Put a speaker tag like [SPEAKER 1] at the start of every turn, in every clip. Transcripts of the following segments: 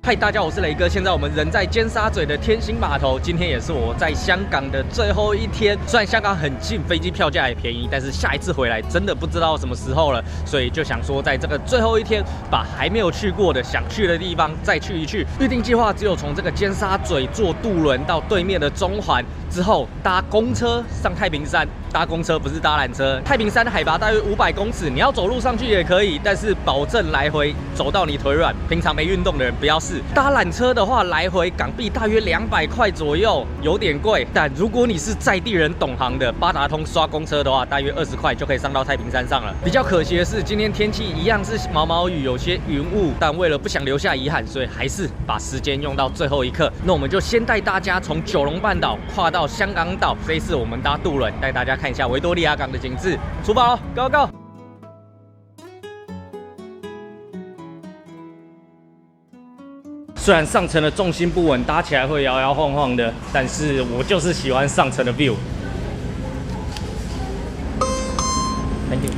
[SPEAKER 1] 嗨，大家好，我是雷哥。现在我们人在尖沙咀的天星码头，今天也是我在香港的最后一天。虽然香港很近，飞机票价也便宜，但是下一次回来真的不知道什么时候了，所以就想说，在这个最后一天，把还没有去过的、想去的地方再去一去。预定计划只有从这个尖沙咀坐渡轮到对面的中环，之后搭公车上太平山。搭公车不是搭缆车，太平山的海拔大约500公尺，你要走路上去也可以，但是保证来回走到你腿软。平常没运动的人不要试。搭缆车的话，来回港币大约200块左右，有点贵。但如果你是在地人懂行的，八达通刷公车的话，大约20块就可以上到太平山上了。比较可惜的是，今天天气一样是毛毛雨，有些云雾，但为了不想留下遗憾，所以还是把时间用到最后一刻。那我们就先带大家从九龙半岛跨到香港岛，这一次我们搭渡轮带大家看一下维多利亚港的景致。出发喽 ，Go Go！虽然上层的重心不稳，搭起来会摇摇晃晃的，但是我就是喜欢上层的 view。Thank you。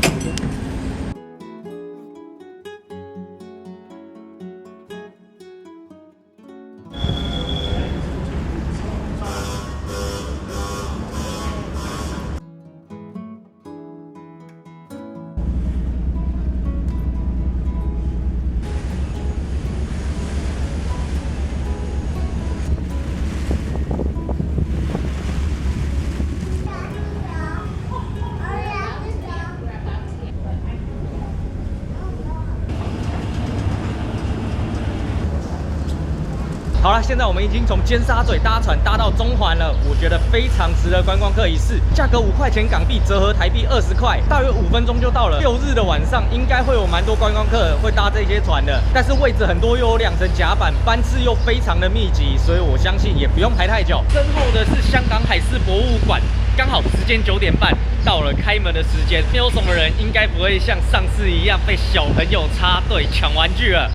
[SPEAKER 1] 好了，现在我们已经从尖沙咀搭船搭到中环了，我觉得非常值得观光客一试。价格5块钱港币，折合台币20块，大约5分钟就到了。6日的晚上应该会有蛮多观光客会搭这些船的，但是位置很多，又有2层甲板，班次又非常的密集，所以我相信也不用排太久。身后的是香港海事博物馆，刚好时间9点半，到了开门的时间，没有什么人，应该不会像上次一样被小朋友插队抢玩具了。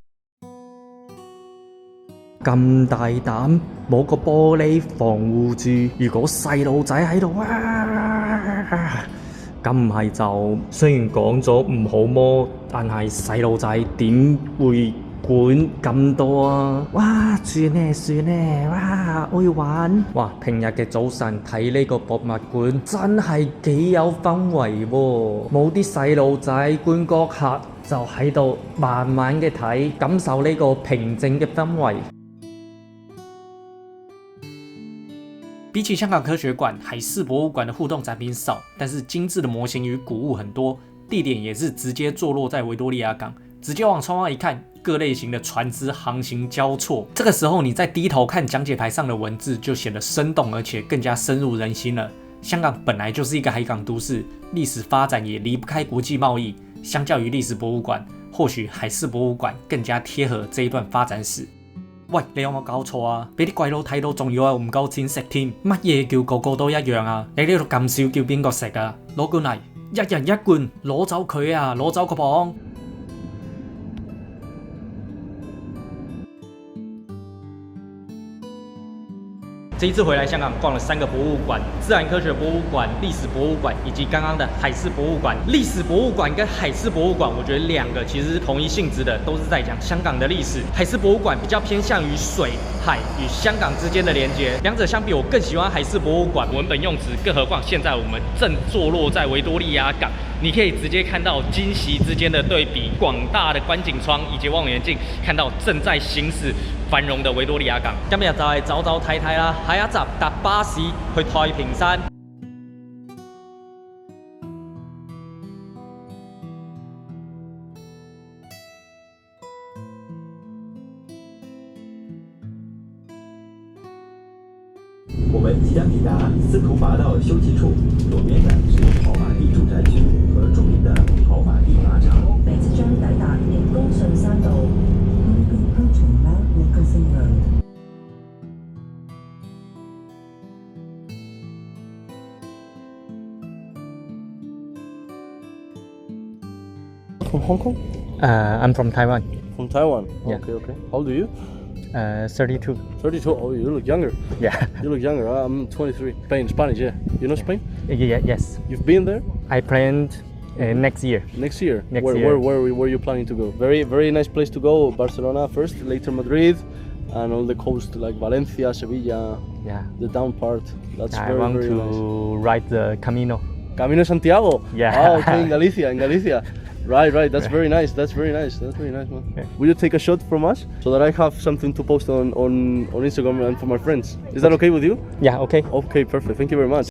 [SPEAKER 1] 咁大膽，冇個玻璃防護住，如果細路仔喺度，咁唔係就雖然講咗唔好摸，但係細路仔點會管咁多啊？哇，算咧，哇，我要玩！哇，平日嘅早晨睇呢個博物館真係幾有氛圍喎，冇啲細路仔觀光客就喺度慢慢嘅睇，感受呢個平靜嘅氛圍。比起香港科学馆、海事博物馆的互动展品少，但是精致的模型与古物很多，地点也是直接坐落在维多利亚港。直接往窗外一看，各类型的船只航行交错。这个时候，你再低头看讲解牌上的文字，就显得生动，而且更加深入人心了。香港本来就是一个海港都市，历史发展也离不开国际贸易。相较于历史博物馆，或许海事博物馆更加贴合这一段发展史。喂，你有冇搞錯啊？俾啲鬼佬睇到，仲以為唔夠錢食添。乜嘢叫個個都一樣啊？你呢度咁少，叫邊個食啊？攞罐嚟，一人一罐，攞走佢啊！攞走個磅。这一次回来香港逛了3个博物馆：自然科学博物馆、历史博物馆以及刚刚的海事博物馆。历史博物馆跟海事博物馆，我觉得2个其实是同一性质的，都是在讲香港的历史。海事博物馆比较偏向于水、海与香港之间的连接，两者相比，我更喜欢海事博物馆。文本用词，更何况现在我们正坐落在维多利亚港，你可以直接看到今昔之间的对比，广大的观景窗以及望远镜，看到正在行驶繁荣的维多利亚港。今日就係走走睇睇啦，下一集搭巴士去太平山。
[SPEAKER 2] 我们即将抵达司徒拔道休憩處，左邊的是跑馬地住宅區和著名的跑馬地馬場。
[SPEAKER 3] 你即將抵達盈高順山道。
[SPEAKER 4] From Hong Kong?
[SPEAKER 1] I'm from Taiwan.
[SPEAKER 4] From Taiwan?
[SPEAKER 1] Yeah.
[SPEAKER 4] Okay. How old are you?
[SPEAKER 1] 32.
[SPEAKER 4] 32. Oh, you look younger.
[SPEAKER 1] Yeah.
[SPEAKER 4] You look younger. I'm 23. Spanish, yeah. You know Spain?
[SPEAKER 1] Yes.
[SPEAKER 4] You've been there?
[SPEAKER 1] I planned Next year.
[SPEAKER 4] Next year.
[SPEAKER 1] Next
[SPEAKER 4] where,
[SPEAKER 1] year.
[SPEAKER 4] Where are you planning to go? Very nice place to go. Barcelona first, later Madrid, and all the coast like Valencia, Sevilla.
[SPEAKER 1] Yeah.
[SPEAKER 4] The down part. That's
[SPEAKER 1] I
[SPEAKER 4] very
[SPEAKER 1] want
[SPEAKER 4] very
[SPEAKER 1] to
[SPEAKER 4] nice.
[SPEAKER 1] ride the Camino.
[SPEAKER 4] Camino Santiago.
[SPEAKER 1] Yeah.
[SPEAKER 4] Oh, okay, in Galicia. Right. That's very nice. That's very nice, man.
[SPEAKER 1] Yeah.
[SPEAKER 4] Will you take a shot from us so that I have something to post on Instagram and for my friends? Is that okay with you?
[SPEAKER 1] Yeah, okay.
[SPEAKER 4] Okay, perfect. Thank you very much.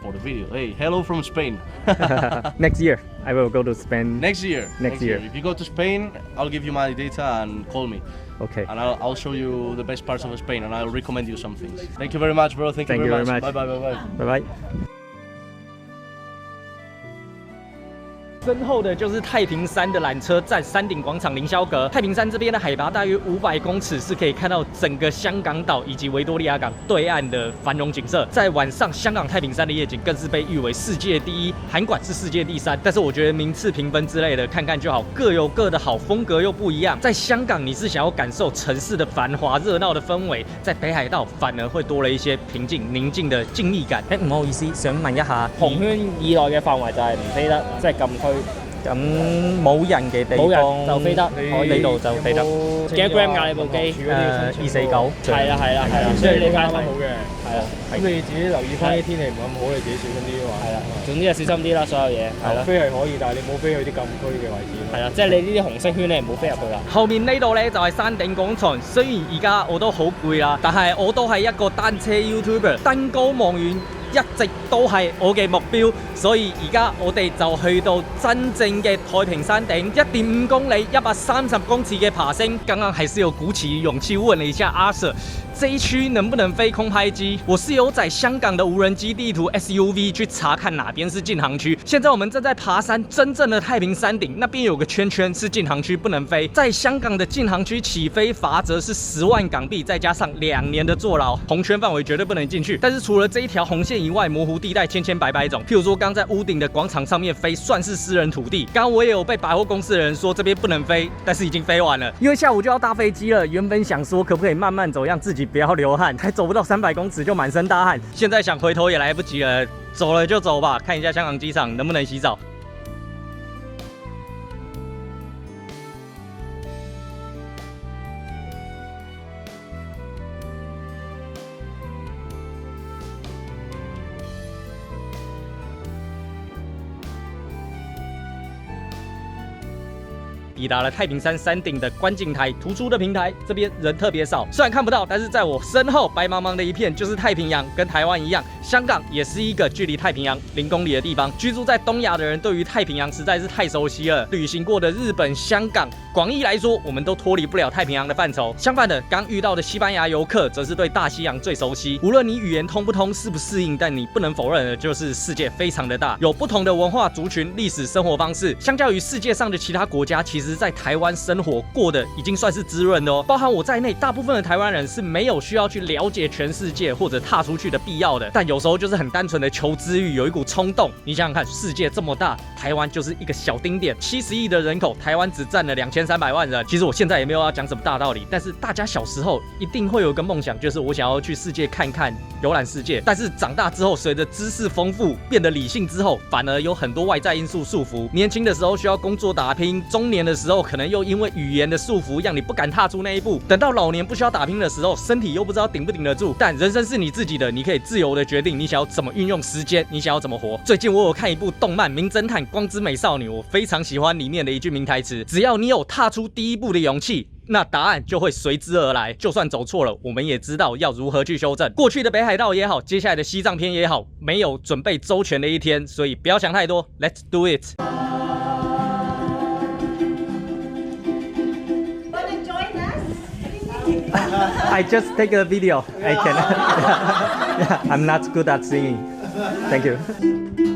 [SPEAKER 4] For the video. Hey, hello from Spain.
[SPEAKER 1] Next year, I will go to Spain.
[SPEAKER 4] Next year.
[SPEAKER 1] Next year.
[SPEAKER 4] If you go to Spain, I'll give you my data and call me.
[SPEAKER 1] Okay.
[SPEAKER 4] And I'll show you the best parts of Spain and I'll recommend you some things. Thank you very much, bro. Thank you very much. Bye.
[SPEAKER 1] Bye bye。身后的就是太平山的缆车站山顶广场凌霄阁。太平山这边的海拔大约500公尺，是可以看到整个香港岛以及维多利亚港对岸的繁荣景色。在晚上，香港太平山的夜景更是被誉为世界第一，函馆是世界第3。但是我觉得名次评分之类的，看看就好，各有各的好，风格又不一样。在香港，你是想要感受城市的繁華熱鬧的氛圍，在北海道反而會多了一些平靜寧靜的靜謐感。唔好意思，想問一下，
[SPEAKER 5] 紅圈以內嘅範圍就係唔飛得，即係禁區。
[SPEAKER 1] 咁冇人嘅地方
[SPEAKER 5] 冇人就飛得，可以
[SPEAKER 1] 呢度就飛得。
[SPEAKER 5] 幾多 gram 㗎你部機
[SPEAKER 1] ？249。
[SPEAKER 5] 係啦，所以你睇好嘅。係啦，
[SPEAKER 6] 咁你自己留意翻啲天氣唔咁好，你自己小心啲話。係啦，
[SPEAKER 5] 總之就小心啲啦，所有嘢。係啦，
[SPEAKER 6] 飛係可以，但係你冇飛去啲禁區嘅位置。
[SPEAKER 5] 係啦，即係你呢啲紅色圈你唔好飛入去啦。
[SPEAKER 1] 後面呢度呢，就係山頂廣場，雖然而家我都好攰啦，但係我都係一個單車 YouTuber，登高望遠。一直都係我嘅目標，所以而家我哋就去到真正嘅太平山頂，1.5公里，130公尺嘅爬升。剛剛還是有鼓起勇氣問了一下阿 Sir， 這一區能不能飛空拍機？我是有在香港的無人機地圖 SUV 去查看哪邊是禁航區。現在我們正在爬山真正的太平山頂，那邊有個圈圈是禁航區，不能飛。在香港的禁航區起飛罰則是10萬港幣，再加上2年的坐牢，紅圈範圍絕對不能進去。但是除了這一條紅線以外，模糊地帶千千百百種，譬如說剛在屋頂的廣場上面飛，算是私人土地。剛剛我也有被百貨公司的人說這邊不能飛，但是已經飛完了。因為下午就要搭飛機了，原本想說可不可以慢慢走，讓自己不要流汗，才走不到300公尺就滿身大汗。現在想回頭也來不及了，走了就走吧，看一下香港機場能不能洗澡。抵达了太平山山顶的观景台，突出的平台，这边人特别少，虽然看不到，但是在我身后白茫茫的一片就是太平洋，跟台湾一样，香港也是一个距离太平洋0公里的地方。居住在东亚的人对于太平洋实在是太熟悉了，旅行过的日本、香港，广义来说，我们都脱离不了太平洋的范畴。相反的，刚遇到的西班牙游客则是对大西洋最熟悉。无论你语言通不通、适不适应，但你不能否认的就是世界非常的大，有不同的文化族群、历史、生活方式。相较于世界上的其他国家，其实在台湾生活过得已经算是滋润的哦。包含我在内，大部分的台湾人是没有需要去了解全世界或者踏出去的必要的，但有时候就是很单纯的求知欲，有一股冲动。你想想看，世界这么大，台湾就是一个小丁点，70亿的人口，台湾只占了2300万人。其实我现在也没有要讲什么大道理，但是大家小时候一定会有一个梦想，就是我想要去世界看看，游览世界。但是长大之后，随着知识丰富，变得理性之后，反而有很多外在因素束缚。年轻的时候需要工作打拼，中年的时候可能又因为语言的束缚，让你不敢踏出那一步。等到老年不需要打拼的时候，身体又不知道顶不顶得住。但人生是你自己的，你可以自由的决定你想要怎么运用时间，你想要怎么活。最近我有看一部动漫《名侦探光之美少女》，我非常喜欢里面的一句名台词：只要你有踏出第一步的勇气，那答案就会随之而来。就算走错了，我们也知道要如何去修正。过去的北海道也好，接下来的西藏篇也好，没有准备周全的一天，所以不要想太多 ，Let's do it。I just take a video. I can. Yeah, I'm not good at singing. Thank you.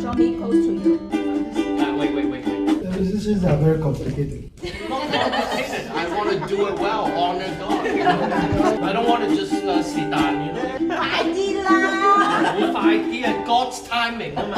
[SPEAKER 3] Draw me close to you.
[SPEAKER 1] Wait.
[SPEAKER 7] This is very complicated.
[SPEAKER 8] I want to do it well, honor God. I don't want to just sit down, you know.
[SPEAKER 3] 快啲啦！
[SPEAKER 8] 好快 right here, God's timing 啊嘛。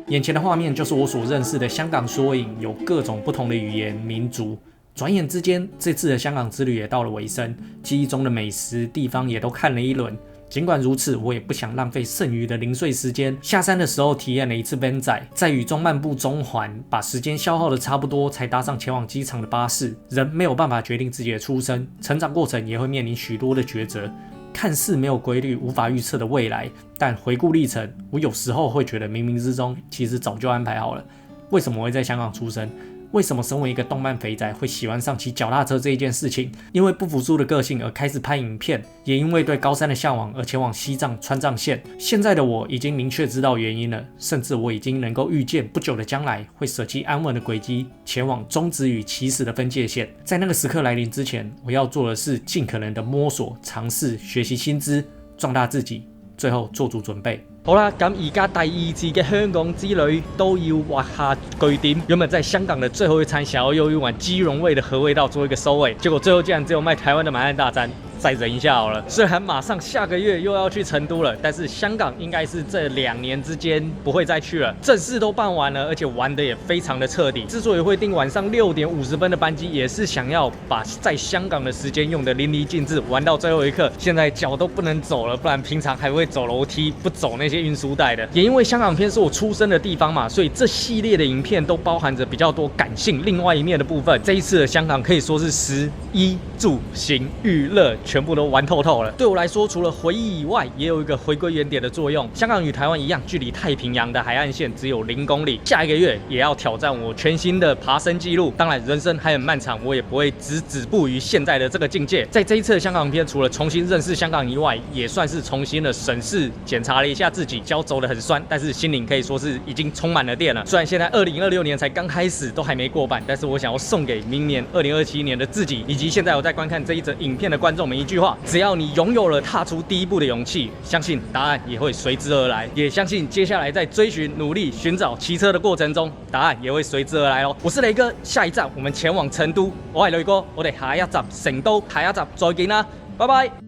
[SPEAKER 1] 眼前的画面就是我所认识的香港缩影，有各种不同的语言、民族。转眼之间，这次的香港之旅也到了尾声，记忆中的美食地方也都看了一轮。尽管如此，我也不想浪费剩余的零碎时间。下山的时候体验了一次 van 仔，在雨中漫步中环，把时间消耗的差不多，才搭上前往机场的巴士。人没有办法决定自己的出生，成长过程也会面临许多的抉择。看似没有规律、无法预测的未来，但回顾历程，我有时候会觉得冥冥之中其实早就安排好了。为什么我会在香港出生？为什么身为一个动漫肥宅会喜欢上骑脚踏车这一件事情？因为不服输的个性而开始拍影片，也因为对高山的向往而前往西藏川藏线。现在的我已经明确知道原因了，甚至我已经能够预见不久的将来会舍弃安稳的轨迹，前往中职与起始的分界线。在那个时刻来临之前，我要做的是尽可能的摸索、尝试、学习新知，壮大自己，最後做足準備。好啦，咁而家第二次嘅香港之旅都要畫下句點。原本在香港的最後一餐，想要用一碗雞茸味的和味道做一個收尾，結果最後竟然只有賣台灣的滿漢大餐。再忍一下好了，虽然马上下个月又要去成都了，但是香港应该是这2年之间不会再去了。正事都办完了，而且玩的也非常的彻底。之所以会订晚上6点50分的班机，也是想要把在香港的时间用的淋漓尽致，玩到最后一刻。现在脚都不能走了，不然平常还会走楼梯，不走那些运输带的。也因为香港片是我出生的地方嘛，所以这系列的影片都包含着比较多感性另外一面的部分。这一次的香港可以说是食衣住行娱乐全部都玩透透了。对我来说，除了回忆以外，也有一个回归原点的作用。香港与台湾一样，距离太平洋的海岸线只有0公里。下一个月也要挑战我全新的爬升纪录。当然，人生还很漫长，我也不会只止步于现在的这个境界。在这一次的香港片，除了重新认识香港以外，也算是重新的审视、检查了一下自己。脚走得很酸，但是心灵可以说是已经充满了电了。虽然现在2026年才刚开始，都还没过半，但是我想要送给明年2027年的自己，以及现在我在观看这一则影片的观众们一句话：只要你拥有了踏出第一步的勇气，相信答案也会随之而来。也相信接下来在追寻、努力、寻找骑车的过程中，答案也会随之而来咯。我是雷哥，下一站我们前往成都。我係雷哥，我哋下一集成都，下一集再見啦，拜拜。